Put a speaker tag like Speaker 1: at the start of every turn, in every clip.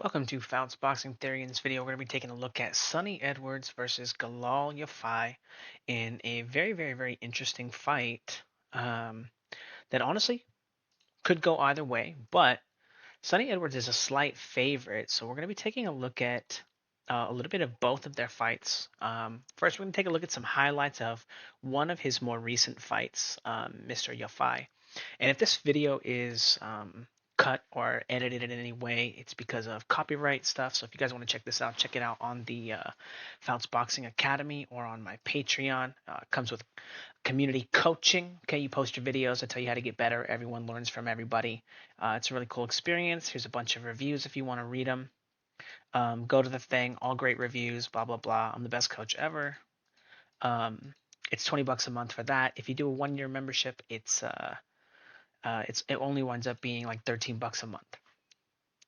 Speaker 1: Welcome to Fouts Boxing Theory. In this video, we're going to be taking a look at Sonny Edwards versus Galal Yafai in a very interesting fight that honestly could go either way, but Sonny Edwards is a slight favorite, so we're going to be taking a look at a little bit of both of their fights. First, we're going to take a look at some highlights of one of his more recent fights, Mr. Yafai. And if this video is cut or edited in any way, it's because of copyright stuff. So if you guys want to check this out, check it out on the Fouts Boxing Academy or on my Patreon. It comes with community coaching. Okay, you post your videos. I tell you how to get better. Everyone learns from everybody. It's a really cool experience. Here's a bunch of reviews if you want to read them. Go to the thing. All great reviews. Blah blah blah. I'm the best coach ever. It's $20 a month for that. If you do a 1-year membership, it only winds up being like $13 a month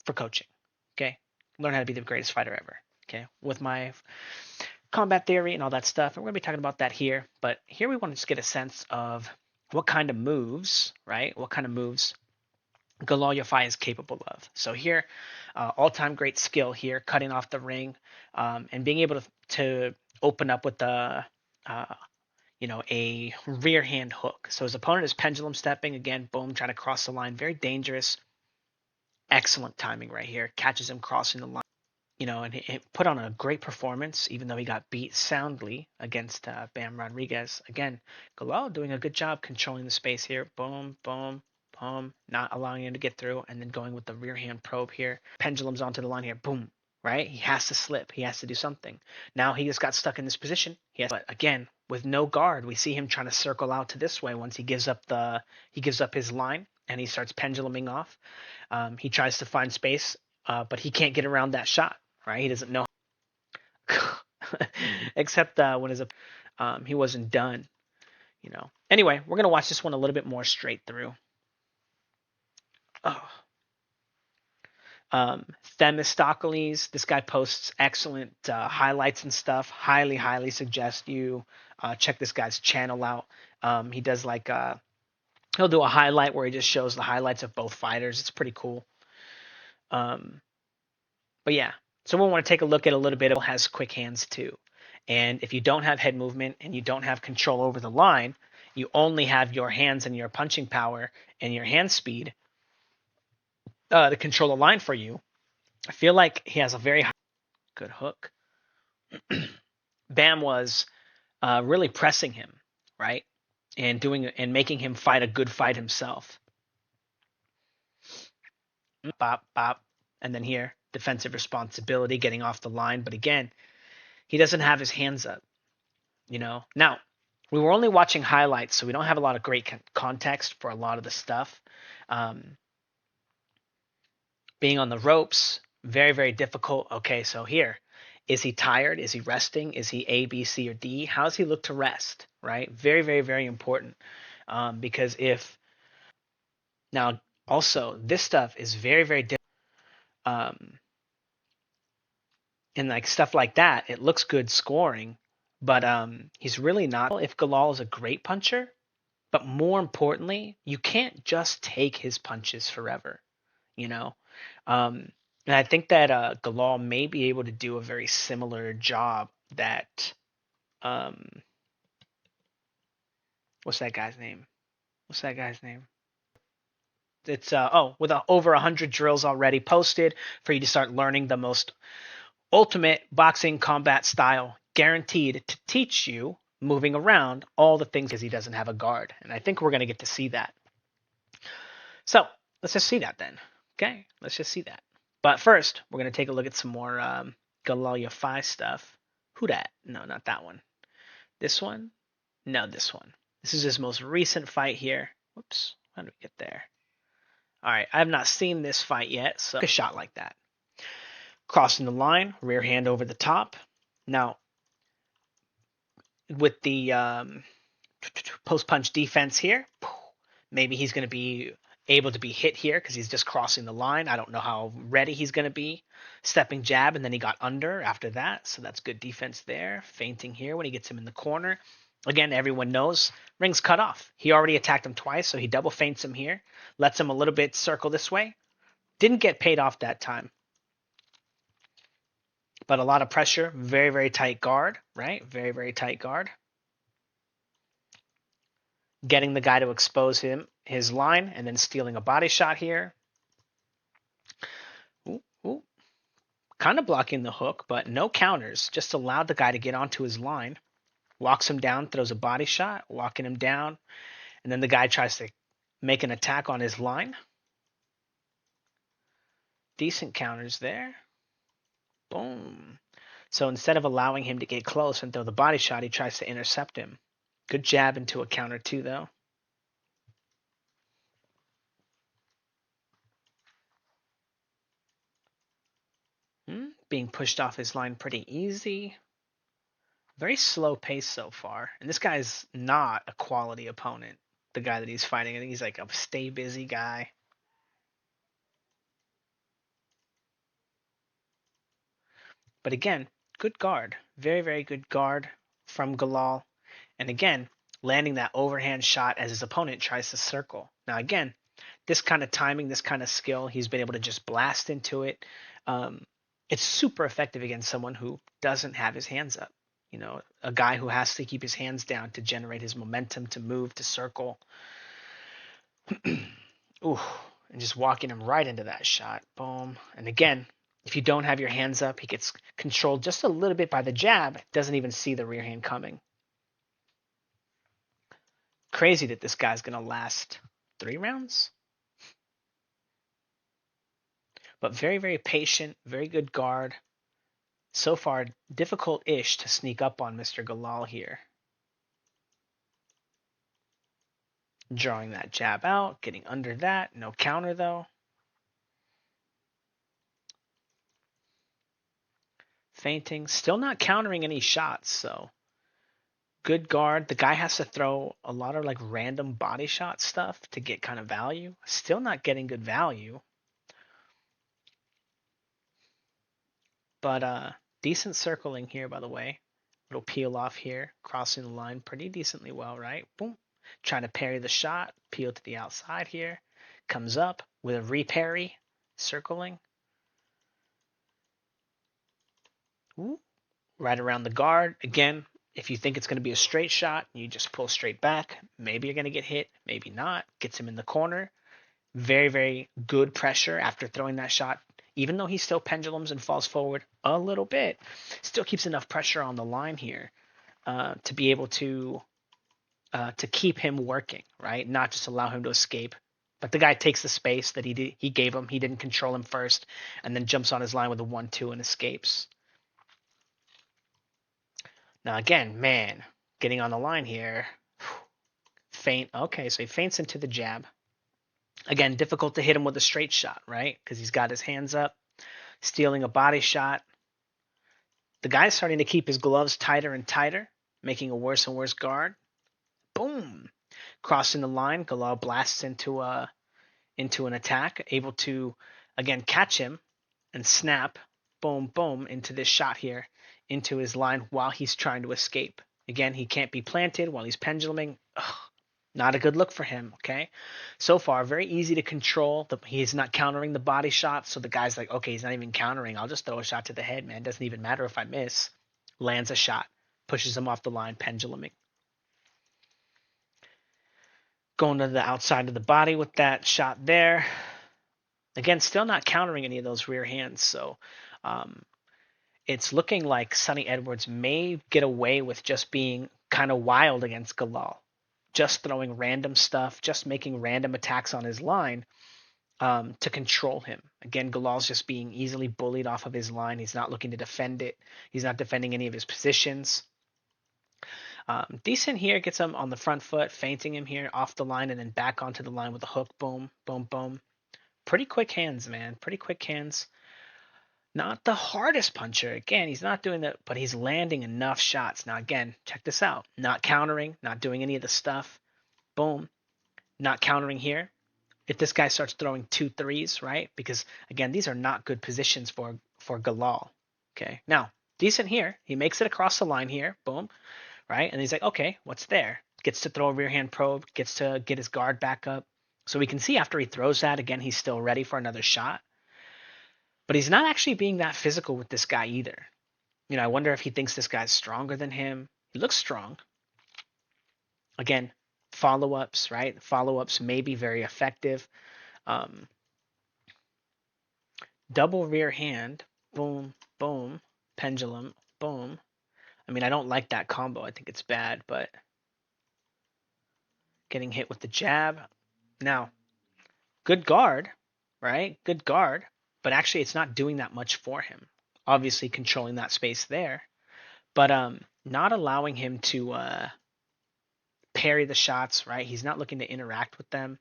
Speaker 1: for coaching. Okay, learn how to be the greatest fighter ever. Okay, with my combat theory and all that stuff, and we're gonna be talking about that here. But here we want to just get a sense of what kind of moves, right? What kind of moves Galal Yafai is capable of. So here, all-time great skill here, cutting off the ring, and being able to open up with the a rear hand hook. So his opponent is pendulum stepping. Again, boom, trying to cross the line. Very dangerous. Excellent timing right here. Catches him crossing the line. And he put on a great performance, even though he got beat soundly against Bam Rodriguez. Again, Galal doing a good job controlling the space here. Boom, boom, boom. Not allowing him to get through. And then going with the rear hand probe here. Pendulums onto the line here. Boom. Right? He has to slip. He has to do something. Now he just got stuck in this position. But again, with no guard, we see him trying to circle out to this way once he gives up his line and he starts penduluming off. He tries to find space, but he can't get around that shot. Right? He doesn't know. Except when he wasn't done. Anyway, we're gonna watch this one a little bit more straight through. Oh. Themistocles, this guy posts excellent highlights and stuff. Highly suggest you check this guy's channel out. He does he'll do a highlight where he just shows the highlights of both fighters. It's pretty cool. But yeah, so we want to take a look at a little bit of has quick hands too. And if you don't have head movement and you don't have control over the line, you only have your hands and your punching power and your hand speed to control the line for you. I feel like he has a very good hook. Bam was really pressing him, right? And making him fight a good fight himself. Bop, bop. And then here, defensive responsibility, getting off the line. But again, he doesn't have his hands up, Now, we were only watching highlights, so we don't have a lot of great context for a lot of the stuff. Being on the ropes, very difficult. Okay, so here, is he tired? Is he resting? Is he A, B, C, or D? How does he look to rest, right? Very important. Because now also this stuff is very difficult. And like stuff like that, it looks good scoring, but he's really not. If Galal is a great puncher, but more importantly, you can't just take his punches forever, And I think that Galal may be able to do a very similar job that what's that guy's name? It's with over 100 drills already posted for you to start learning the most ultimate boxing combat style, guaranteed to teach you moving around all the things because he doesn't have a guard. And I think we're going to get to see that. So let's just see that then. Okay, let's just see that. But first, we're going to take a look at some more Galal Yafai stuff. Who dat? No, not that one. This one? No, this one. This is his most recent fight here. Whoops, how did we get there? All right, I have not seen this fight yet, so a shot like that. Crossing the line, rear hand over the top. Now, with the post-punch defense here, maybe he's going to be able to be hit here because he's just crossing the line. I don't know how ready he's going to be. Stepping jab, and then he got under after that, so that's good defense there. Feinting here when he gets him in the corner. Again, everyone knows ring's cut off. He already attacked him twice, so he double feints him here. Lets him a little bit circle this way. Didn't get paid off that time. but a lot of pressure, very, very tight guard, right? Very, very tight guard. Getting the guy to expose his line, and then stealing a body shot here. Ooh, ooh. Kind of blocking the hook, but no counters. Just allowed the guy to get onto his line. Walks him down, throws a body shot, walking him down, and then the guy tries to make an attack on his line. Decent counters there. Boom. So instead of allowing him to get close and throw the body shot, he tries to intercept him. Good jab into a counter too, though. Being pushed off his line pretty easy. Very slow pace so far. And this guy's not a quality opponent, the guy that he's fighting. I think he's like a stay busy guy. But again, good guard. Very, very good guard from Galal. And again, landing that overhand shot as his opponent tries to circle. Now, again, this kind of timing, this kind of skill, he's been able to just blast into it. It's super effective against someone who doesn't have his hands up. You know, a guy who has to keep his hands down to generate his momentum, to move, to circle. Ooh, and just walking him right into that shot. Boom. And again, if you don't have your hands up, he gets controlled just a little bit by the jab. Doesn't even see the rear hand coming. Crazy that this guy's going to last 3 rounds. But very, very patient, very good guard. So far, difficult-ish to sneak up on Mr. Galal here. Drawing that jab out, getting under that. No counter, though. Feinting. Still not countering any shots, so good guard. The guy has to throw a lot of like random body shot stuff to get kind of value. Still not getting good value. But decent circling here, by the way. Little peel off here, crossing the line pretty decently well, right? Boom. Trying to parry the shot, peel to the outside here. Comes up with a reparry, circling. Ooh. Right around the guard. Again, if you think it's going to be a straight shot, you just pull straight back. Maybe you're going to get hit, maybe not. Gets him in the corner. Very, very good pressure after throwing that shot. Even though he still pendulums and falls forward a little bit, still keeps enough pressure on the line here to be able to keep him working, right? Not just allow him to escape. But the guy takes the space that he gave him. He didn't control him first, and then jumps on his line with a 1-2 and escapes. Now again, man, getting on the line here. Feint. Okay, so he feints into the jab. Again, difficult to hit him with a straight shot, right? Because he's got his hands up, stealing a body shot. The guy's starting to keep his gloves tighter and tighter, making a worse and worse guard. Boom! Crossing the line, Galal blasts into an attack, able to, again, catch him and snap, boom, boom, into this shot here, into his line while he's trying to escape. Again, he can't be planted while he's penduluming. Ugh, not a good look for him, okay? So far, very easy to control. He's not countering the body shot, so the guy's like, okay, he's not even countering. I'll just throw a shot to the head, man. Doesn't even matter if I miss. Lands a shot, pushes him off the line, penduluming. Going to the outside of the body with that shot there. Again, still not countering any of those rear hands, so it's looking like Sonny Edwards may get away with just being kind of wild against Galal. Just throwing random stuff, just making random attacks on his line to control him. Again, Galal's just being easily bullied off of his line. He's not looking to defend it. He's not defending any of his positions. Decent here, gets him on the front foot, feinting him here off the line and then back onto the line with a hook. Boom, boom, boom. Pretty quick hands, man. Pretty quick hands. Not the hardest puncher. Again, he's not doing that, but he's landing enough shots. Now, again, check this out. Not countering, not doing any of the stuff. Boom. Not countering here. If this guy starts throwing 2-3s, right? Because, again, these are not good positions for Galal. Okay. Now, decent here. He makes it across the line here. Boom. Right? And he's like, okay, what's there? Gets to throw a rear hand probe. Gets to get his guard back up. So we can see after he throws that, again, he's still ready for another shot. But he's not actually being that physical with this guy either. I wonder if he thinks this guy's stronger than him. He looks strong. Again, follow-ups, right? Follow-ups may be very effective. Um, Double rear hand, boom, boom, pendulum, boom. I mean, I don't like that combo. I think it's bad, but getting hit with the jab. Now, good guard, right? Good guard, but actually it's not doing that much for him. Obviously controlling that space there, but not allowing him to parry the shots, right? He's not looking to interact with them.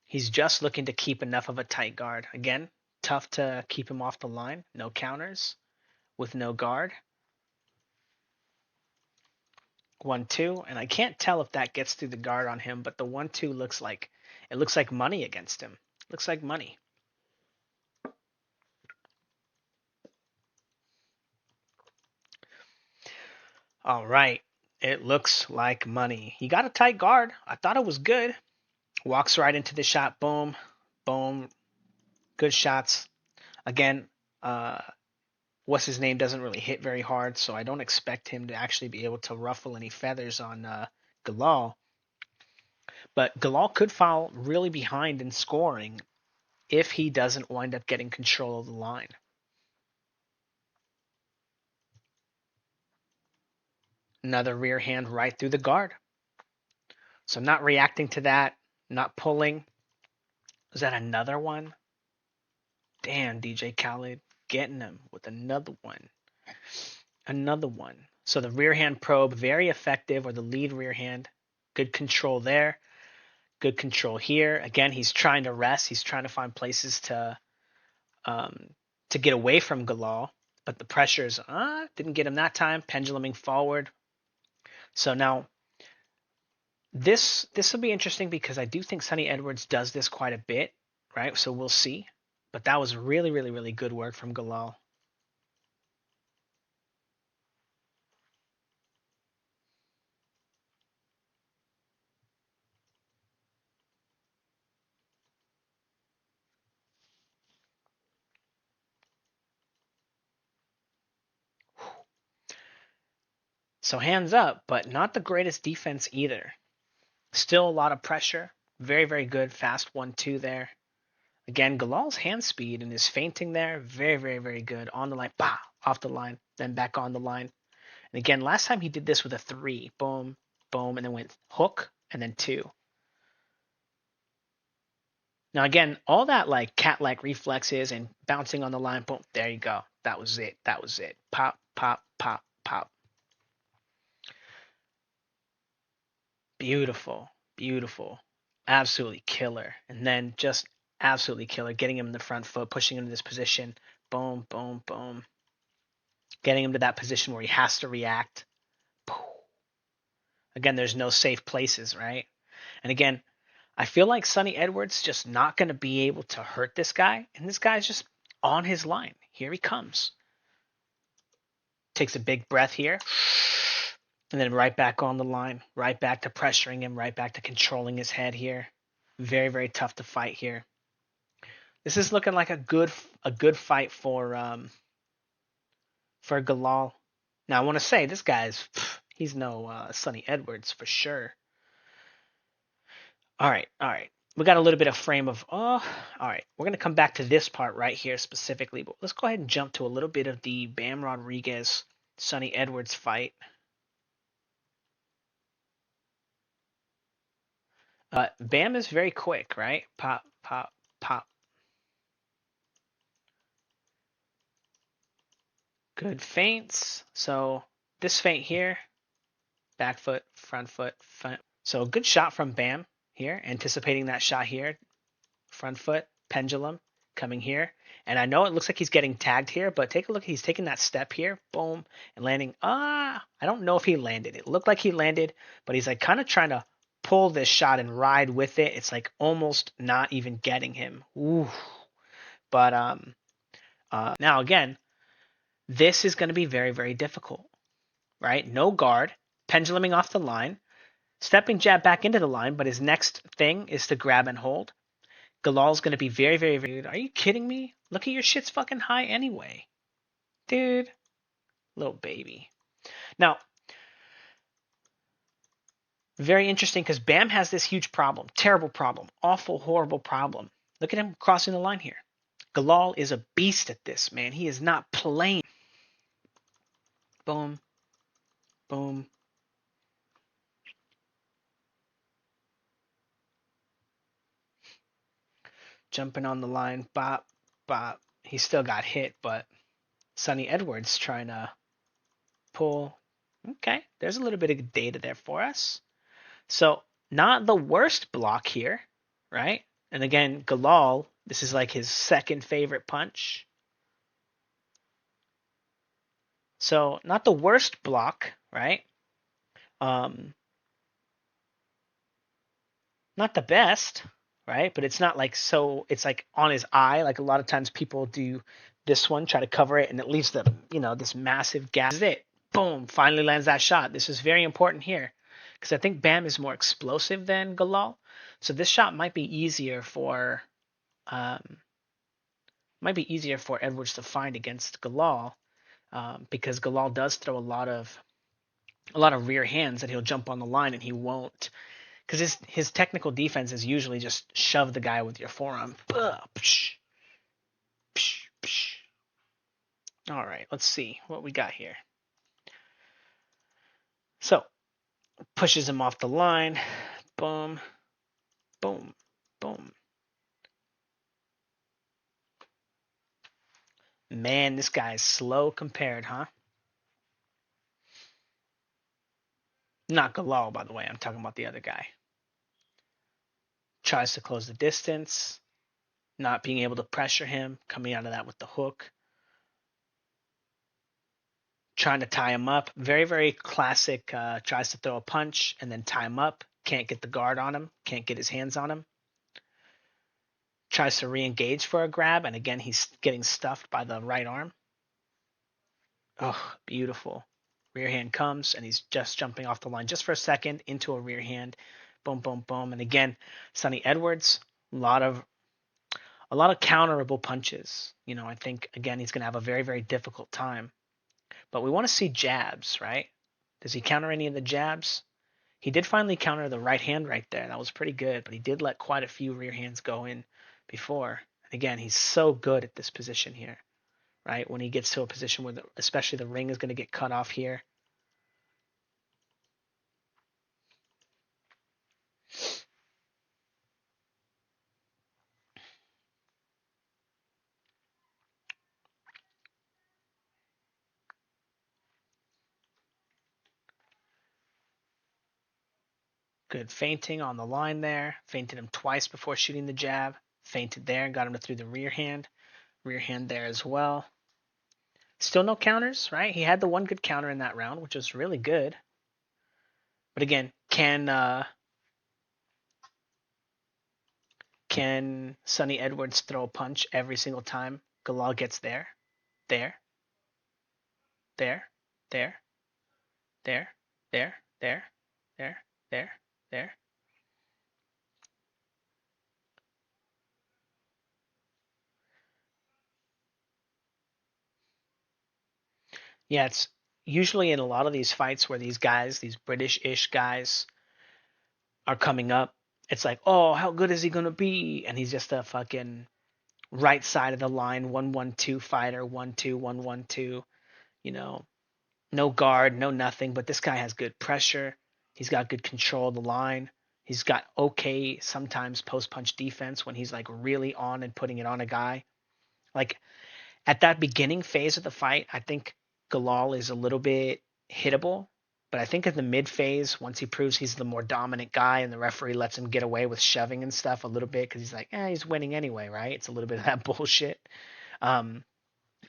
Speaker 1: He's just looking to keep enough of a tight guard. Again, tough to keep him off the line. No counters with no guard. 1-2, and I can't tell if that gets through the guard on him, but the 1-2 looks like money against him. Looks like money. All right. It looks like money. He got a tight guard. I thought it was good. Walks right into the shot. Boom. Boom. Good shots. Again, what's his name doesn't really hit very hard, so I don't expect him to actually be able to ruffle any feathers on Galal. But Galal could fall really behind in scoring if he doesn't wind up getting control of the line. Another rear hand right through the guard. So not reacting to that, not pulling. Is that another one? Damn, DJ Khaled getting him with another one. Another one. So the rear hand probe, very effective, or the lead rear hand. Good control there. Good control here. Again, he's trying to rest. He's trying to find places to get away from Galal, but the pressures didn't get him that time. Penduluming forward. So now this will be interesting because I do think Sonny Edwards does this quite a bit, right? So we'll see. But that was really, really, really good work from Galal. So hands up, but not the greatest defense either. Still a lot of pressure. Very, very good. Fast 1-2 there. Again, Galal's hand speed and his feinting there, very, very, very good. On the line, bah, off the line, then back on the line. And again, last time he did this with a 3. Boom, boom, and then went hook, and then 2. Now again, all that like cat-like reflexes and bouncing on the line, boom, there you go. That was it. That was it. Pop, pop, pop, pop. Beautiful, beautiful, absolutely killer. And then just absolutely killer, getting him in the front foot, pushing him to this position. Boom, boom, boom. Getting him to that position where he has to react. Again, there's no safe places, right? And again, I feel like Sonny Edwards just not going to be able to hurt this guy, and this guy's just on his line. Here he comes. Takes a big breath here, and then right back on the line, right back to pressuring him, right back to controlling his head here. Very, very tough to fight here. This is looking like a good fight for Galal. Now I want to say this guy's he's no Sonny Edwards for sure. All right, all right. We got a little bit of frame of all right. We're gonna come back to this part right here specifically, but let's go ahead and jump to a little bit of the Bam Rodriguez Sonny Edwards fight. Bam is very quick, right? Pop, pop, pop. Good feints. So this feint here, back foot, front foot, front. So good shot from Bam here, anticipating that shot here. Front foot, pendulum, coming here. And I know it looks like he's getting tagged here, but take a look. He's taking that step here, boom, and landing. I don't know if he landed. It looked like he landed, but he's like kind of trying to pull this shot and ride with it. It's like almost not even getting him. Ooh. But now again, this is going to be very, very difficult, right? No guard, penduluming off the line, stepping jab back into the line, but his next thing is to grab and hold. Galal's going to be very, very, very. Dude, are you kidding me? Look at your shit's fucking high anyway. Dude, little baby. Now, very interesting because Bam has this huge problem, terrible problem, awful, horrible problem. Look at him crossing the line here. Galal is a beast at this, man. He is not playing. Boom, boom. Jumping on the line, bop, bop. He still got hit, but Sonny Edwards trying to pull. Okay, there's a little bit of data there for us. So, not the worst block here, right? And again, Galal, this is like his second favorite punch. So, not the worst block, right? Um, not the best, right? But it's not like so, it's like on his eye. Like a lot of times people do this one, try to cover it, and it leaves the, this massive gap. This is it. Boom, finally lands that shot. This is very important here because I think Bam is more explosive than Galal. So this shot um, might be easier for Edwards to find against Galal because Galal does throw a lot of rear hands that he'll jump on the line and he won't because his technical defense is usually just shove the guy with your forearm. Psh, psh, psh. All right, let's see what we got here. So pushes him off the line. Boom, boom, boom. Man, this guy is slow compared, huh? Not Galal, by the way. I'm talking about the other guy. Tries to close the distance, not being able to pressure him, coming out of that with the hook. Trying to tie him up. Very, very classic. Tries to throw a punch and then tie him up. Can't get the guard on him. Can't get his hands on him. Tries to re-engage for a grab, and again, he's getting stuffed by the right arm. Oh, beautiful. Rear hand comes, and he's just jumping off the line just for a second into a rear hand. Boom, boom, boom. And again, Sonny Edwards, a lot of counterable punches. I think again he's going to have a very, very difficult time. But we want to see jabs, right? Does he counter any of the jabs? He did finally counter the right hand right there. That was pretty good, but he did let quite a few rear hands go in before. Again, he's so good at this position here, right? When he gets to a position where, especially the ring is going to get cut off here. Good feinting on the line there. Feinted him twice before shooting the jab. Feinted there and got him through the rear hand. Rear hand there as well. Still no counters, right? He had the one good counter in that round, which was really good. But again, can Sonny Edwards throw a punch every single time Galal gets there? There, there, there, there, there, there, there, there, there. Yeah, it's usually in a lot of these fights where these guys, these British-ish guys, are coming up. It's like, oh, how good is he gonna be? And he's just a fucking right side of the line, 1-1-2 fighter, 1-2, 1-1-2. You know, no guard, no nothing. But this guy has good pressure. He's got good control of the line. He's got okay sometimes post punch defense when he's like really on and putting it on a guy. Like at that beginning phase of the fight, I think Galal is a little bit hittable. But I think in the mid phase, once he proves he's the more dominant guy and the referee lets him get away with shoving and stuff a little bit because he's like, he's winning anyway, right? It's a little bit of that bullshit. Um,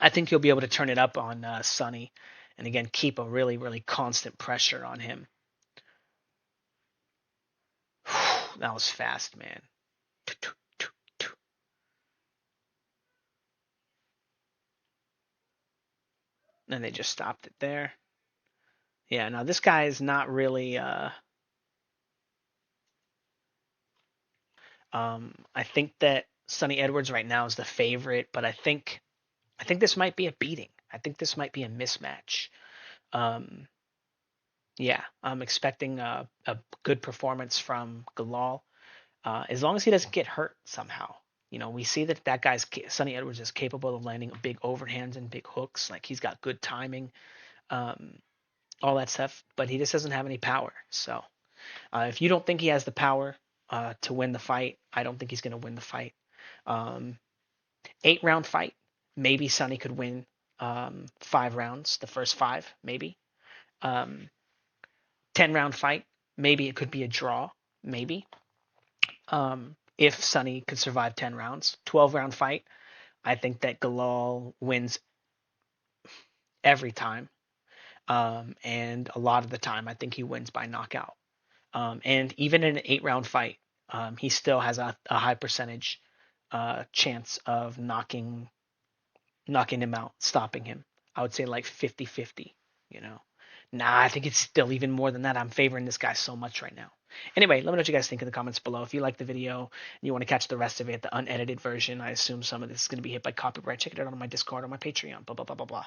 Speaker 1: I think he'll be able to turn it up on Sonny and again keep a really, really constant pressure on him. That was fast, man. And they just stopped it there. Yeah, now this guy is not really I think that Sonny Edwards right now is the favorite, but I think this might be a beating. I think this might be a mismatch. Um, yeah, I'm expecting a good performance from Galal, as long as he doesn't get hurt somehow. We see that Sonny Edwards is capable of landing big overhands and big hooks. Like he's got good timing, um, all that stuff, but he just doesn't have any power. So if you don't think he has the power to win the fight, I don't think he's going to win the fight. Um, 8 round fight, maybe Sonny could win 5 rounds, the first five, maybe. 10 round fight, maybe it could be a draw, maybe. If Sonny could survive 10 rounds. 12 round fight, I think that Galal wins every time. And a lot of the time, I think he wins by knockout. And even in an 8 round fight, he still has a high percentage chance of knocking him out, stopping him. I would say like 50-50, you know. Nah, I think it's still even more than that. I'm favoring this guy so much right now. Anyway, let me know what you guys think in the comments below. If you like the video and you want to catch the rest of it, the unedited version, I assume some of this is going to be hit by copyright. Check it out on my Discord or my Patreon. Blah, blah, blah, blah, blah.